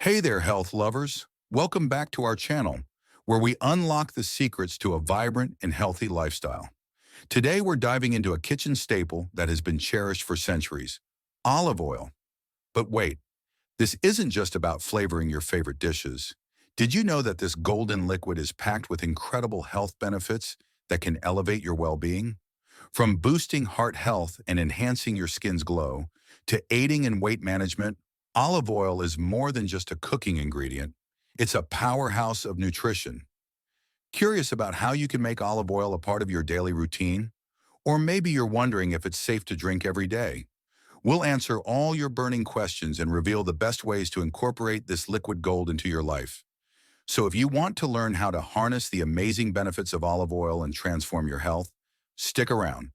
Hey there, health lovers. Welcome back to our channel, where we unlock the secrets to a vibrant and healthy lifestyle. Today, we're diving into a kitchen staple that has been cherished for centuries, olive oil. But wait, this isn't just about flavoring your favorite dishes. Did you know that this golden liquid is packed with incredible health benefits that can elevate your well-being? From boosting heart health and enhancing your skin's glow, to aiding in weight management, olive oil is more than just a cooking ingredient. It's a powerhouse of nutrition. Curious about how you can make olive oil a part of your daily routine? Or maybe you're wondering if it's safe to drink every day. We'll answer all your burning questions and reveal the best ways to incorporate this liquid gold into your life. So if you want to learn how to harness the amazing benefits of olive oil and transform your health, stick around.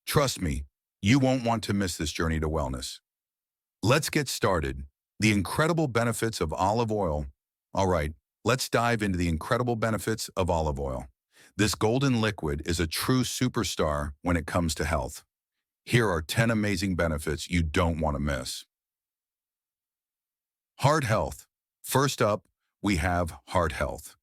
Trust me, you won't want to miss this journey to wellness. Let's get started. The incredible benefits of olive oil. All right, let's dive into the incredible benefits of olive oil. This golden liquid is a true superstar when it comes to health. Here are 10 amazing benefits you don't want to miss. Heart health. First up, we have heart health.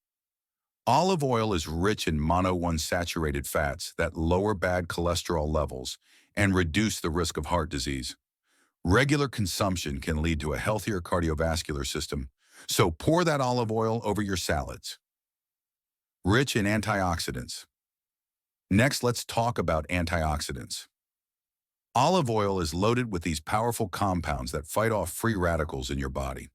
Olive oil is rich in monounsaturated fats that lower bad cholesterol levels and reduce the risk of heart disease. Regular consumption can lead to a healthier cardiovascular system, so pour that olive oil over your salads. Rich in antioxidants. Next, let's talk about antioxidants. Olive oil is loaded with these powerful compounds that fight off free radicals in your body.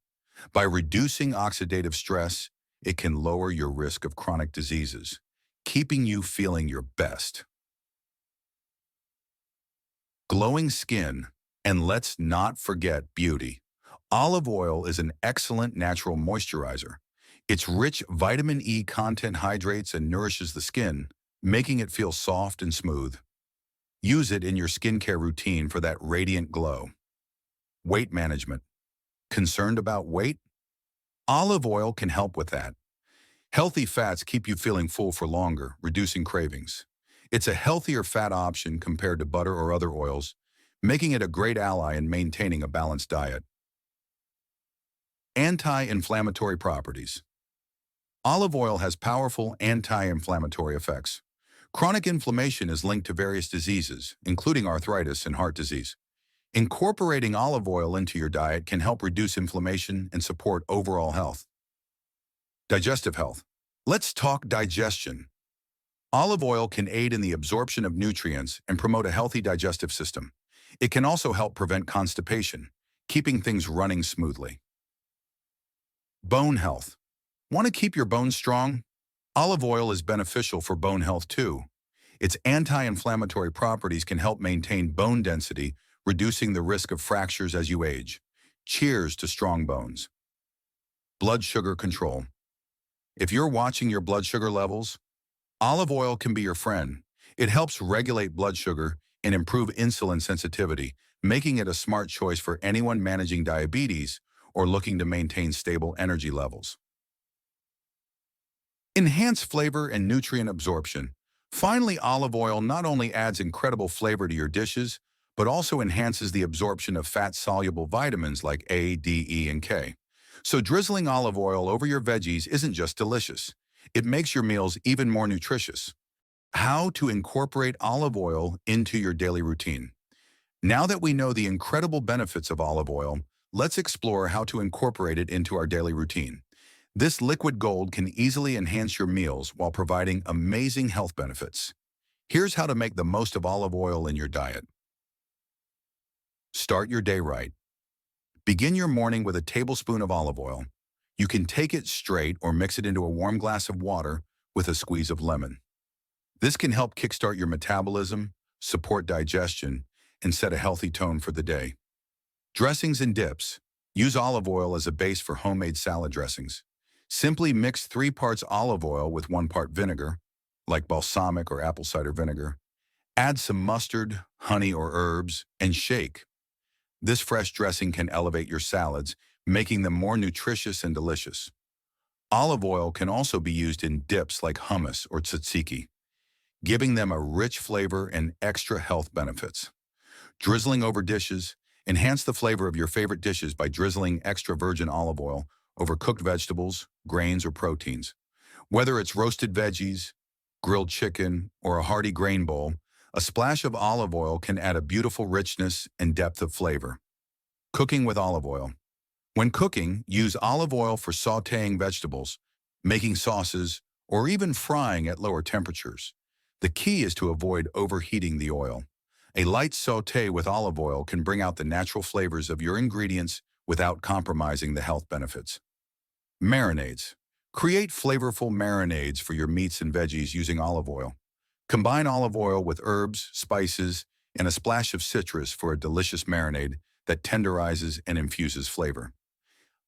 By reducing oxidative stress, it can lower your risk of chronic diseases, keeping you feeling your best. Glowing skin, and let's not forget beauty. Olive oil is an excellent natural moisturizer. Its rich vitamin E content hydrates and nourishes the skin, making it feel soft and smooth. Use it in your skincare routine for that radiant glow. Weight management. Concerned about weight? Olive oil can help with that. Healthy fats keep you feeling full for longer, reducing cravings. It's a healthier fat option compared to butter or other oils, making it a great ally in maintaining a balanced diet. Anti-inflammatory properties. Olive oil has powerful anti-inflammatory effects. Chronic inflammation is linked to various diseases, including arthritis and heart disease. Incorporating olive oil into your diet can help reduce inflammation and support overall health. Digestive health. Let's talk digestion. Olive oil can aid in the absorption of nutrients and promote a healthy digestive system. It can also help prevent constipation, keeping things running smoothly. Bone health. Want to keep your bones strong? Olive oil is beneficial for bone health too. Its anti-inflammatory properties can help maintain bone density, reducing the risk of fractures as you age. Cheers to strong bones. Blood sugar control. If you're watching your blood sugar levels, olive oil can be your friend. It helps regulate blood sugar and improve insulin sensitivity, making it a smart choice for anyone managing diabetes or looking to maintain stable energy levels. Enhance flavor and nutrient absorption. Finally, olive oil not only adds incredible flavor to your dishes, but also enhances the absorption of fat-soluble vitamins like A, D, E, and K. So drizzling olive oil over your veggies isn't just delicious. It makes your meals even more nutritious. How to incorporate olive oil into your daily routine. Now that we know the incredible benefits of olive oil, let's explore how to incorporate it into our daily routine. This liquid gold can easily enhance your meals while providing amazing health benefits. Here's how to make the most of olive oil in your diet. Start your day right. Begin your morning with a tablespoon of olive oil. You can take it straight or mix it into a warm glass of water with a squeeze of lemon. This can help kickstart your metabolism, support digestion, and set a healthy tone for the day. Dressings and dips. Use olive oil as a base for homemade salad dressings. Simply mix 3 parts olive oil with 1 part vinegar, like balsamic or apple cider vinegar. Add some mustard, honey, or herbs, and shake. This fresh dressing can elevate your salads, making them more nutritious and delicious. Olive oil can also be used in dips like hummus or tzatziki, giving them a rich flavor and extra health benefits. Drizzling over dishes. Enhance the flavor of your favorite dishes by drizzling extra virgin olive oil over cooked vegetables, grains, or proteins. Whether it's roasted veggies, grilled chicken, or a hearty grain bowl, a splash of olive oil can add a beautiful richness and depth of flavor. Cooking with olive oil. When cooking, use olive oil for sautéing vegetables, making sauces, or even frying at lower temperatures. The key is to avoid overheating the oil. A light sauté with olive oil can bring out the natural flavors of your ingredients without compromising the health benefits. Marinades. Create flavorful marinades for your meats and veggies using olive oil. Combine olive oil with herbs, spices, and a splash of citrus for a delicious marinade that tenderizes and infuses flavor.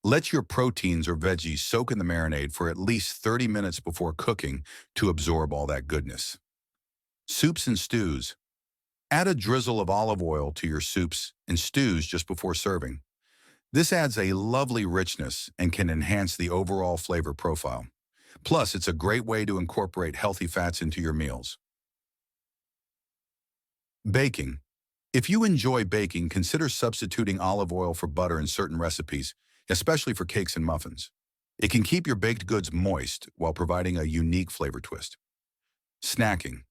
Let your proteins or veggies soak in the marinade for at least 30 minutes before cooking to absorb all that goodness. Soups and stews. Add a drizzle of olive oil to your soups and stews just before serving. This adds a lovely richness and can enhance the overall flavor profile. Plus, it's a great way to incorporate healthy fats into your meals. Baking. If you enjoy baking, consider substituting olive oil for butter in certain recipes, especially for cakes and muffins. It can keep your baked goods moist while providing a unique flavor twist. Snacking.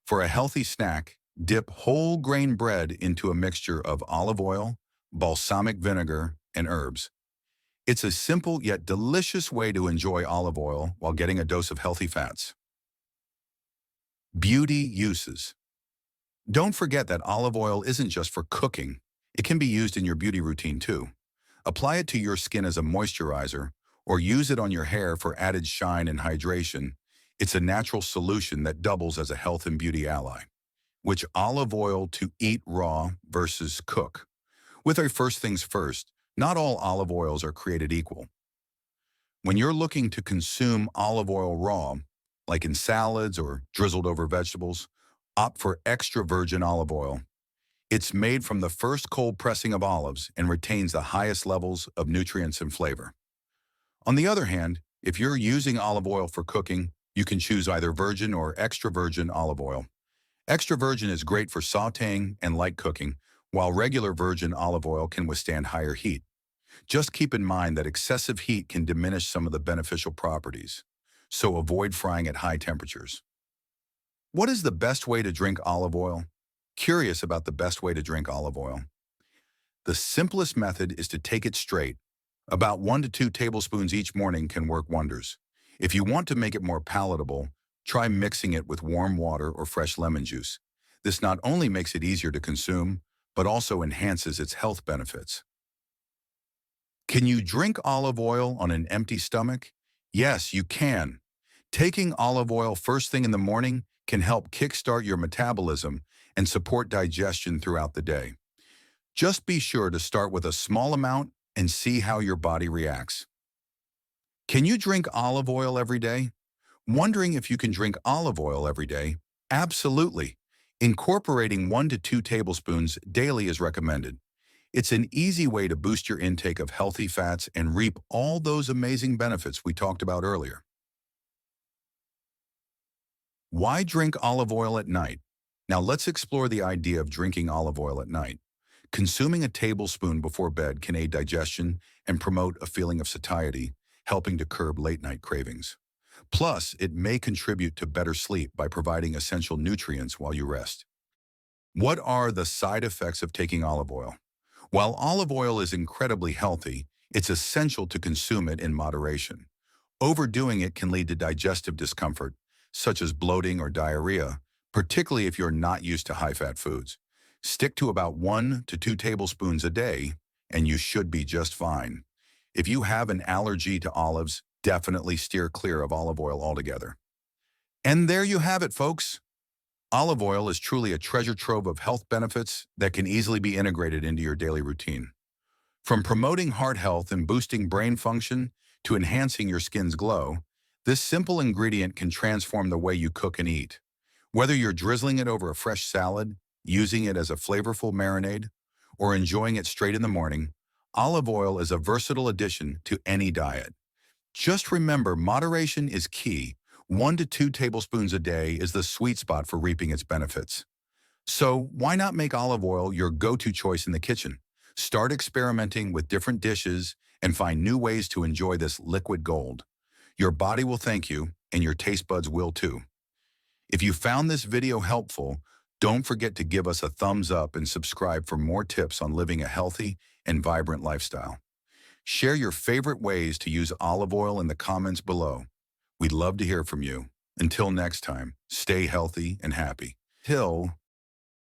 For a healthy snack, dip whole grain bread into a mixture of olive oil, balsamic vinegar, and herbs. It's a simple yet delicious way to enjoy olive oil while getting a dose of healthy fats. Beauty uses. Don't forget that olive oil isn't just for cooking. It can be used in your beauty routine too. Apply it to your skin as a moisturizer or use it on your hair for added shine and hydration. It's a natural solution that doubles as a health and beauty ally. Which olive oil to eat raw versus cook? With our first things first, not all olive oils are created equal. When you're looking to consume olive oil raw, like in salads or drizzled over vegetables, opt for extra virgin olive oil. It's made from the first cold pressing of olives and retains the highest levels of nutrients and flavor. On the other hand, if you're using olive oil for cooking, you can choose either virgin or extra virgin olive oil. Extra virgin is great for sautéing and light cooking, while regular virgin olive oil can withstand higher heat. Just keep in mind that excessive heat can diminish some of the beneficial properties, so avoid frying at high temperatures. What is the best way to drink olive oil? Curious about the best way to drink olive oil? The simplest method is to take it straight. About 1 to 2 tablespoons each morning can work wonders. If you want to make it more palatable, try mixing it with warm water or fresh lemon juice. This not only makes it easier to consume, but also enhances its health benefits. Can you drink olive oil on an empty stomach? Yes, you can. Taking olive oil first thing in the morning can help kickstart your metabolism and support digestion throughout the day. Just be sure to start with a small amount and see how your body reacts. Can you drink olive oil every day? Wondering if you can drink olive oil every day? Absolutely. Incorporating 1 to 2 tablespoons daily is recommended. It's an easy way to boost your intake of healthy fats and reap all those amazing benefits we talked about earlier. Why drink olive oil at night? Now let's explore the idea of drinking olive oil at night. Consuming a tablespoon before bed can aid digestion and promote a feeling of satiety, helping to curb late-night cravings. Plus, it may contribute to better sleep by providing essential nutrients while you rest. What are the side effects of taking olive oil? While olive oil is incredibly healthy, it's essential to consume it in moderation. Overdoing it can lead to digestive discomfort, such as bloating or diarrhea, particularly if you're not used to high-fat foods. Stick to about 1 to 2 tablespoons a day, and you should be just fine. If you have an allergy to olives, definitely steer clear of olive oil altogether. And there you have it, folks. Olive oil is truly a treasure trove of health benefits that can easily be integrated into your daily routine. From promoting heart health and boosting brain function to enhancing your skin's glow, this simple ingredient can transform the way you cook and eat. Whether you're drizzling it over a fresh salad, using it as a flavorful marinade, or enjoying it straight in the morning, olive oil is a versatile addition to any diet. Just remember, moderation is key. 1 to 2 tablespoons a day is the sweet spot for reaping its benefits. So why not make olive oil your go-to choice in the kitchen? Start experimenting with different dishes and find new ways to enjoy this liquid gold. Your body will thank you, and your taste buds will too. If you found this video helpful, don't forget to give us a thumbs up and subscribe for more tips on living a healthy and vibrant lifestyle. Share your favorite ways to use olive oil in the comments below. We'd love to hear from you. Until next time, stay healthy and happy. Till